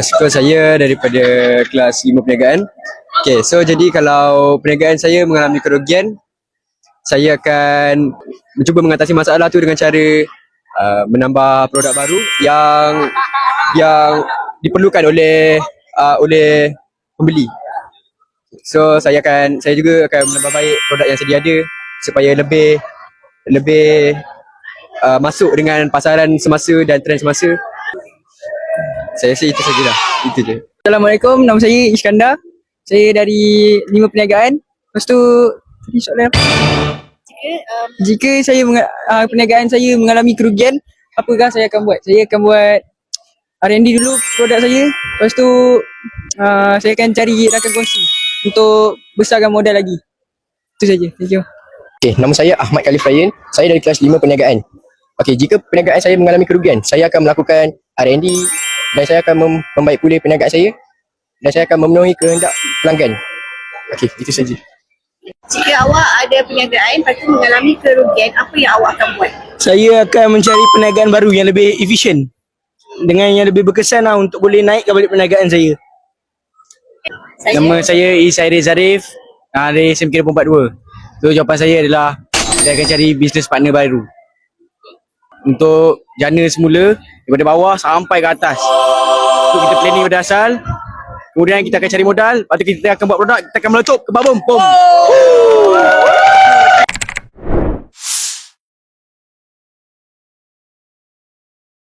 Skor saya daripada kelas 5 perniagaan. Okay, so jadi kalau perniagaan saya mengalami kerugian, saya akan mencuba mengatasi masalah tu dengan cara menambah produk baru yang diperlukan oleh pembeli. So saya juga akan menambah baik produk yang sedia ada supaya lebih masuk dengan pasaran semasa dan trend semasa. Saya rasa itu sajalah. Itu je. Assalamualaikum, nama saya Iskandar. Saya dari 5 perniagaan. Lepas tu, tadi soalan apa? Jika perniagaan saya mengalami kerugian, apakah saya akan buat? Saya akan buat R&D dulu produk saya. Lepas tu, saya akan cari rakan kongsi untuk besarkan modal lagi. Itu saja. Thank you. Okay, nama saya Ahmad Khalif Ryan. Saya dari kelas 5 perniagaan. Okay, jika perniagaan saya mengalami kerugian, saya akan melakukan R&D dan saya akan membaik pulih perniagaan saya dan saya akan memenuhi kehendak pelanggan. Okay, itu saja. Jika awak ada perniagaan lepas tu mengalami kerugian, apa yang awak akan buat? Saya akan mencari perniagaan baru yang lebih efisien dengan yang lebih berkesan untuk boleh naikkan balik perniagaan saya. Nama saya Isairi Zarif dari SMK 242. So jawapan saya adalah saya akan cari business partner baru untuk jana semula daripada bawah sampai ke atas. So kita planning dari asal, kemudian kita akan cari modal, lepas tu kita akan buat produk, kita akan meletup ke babum. Boom.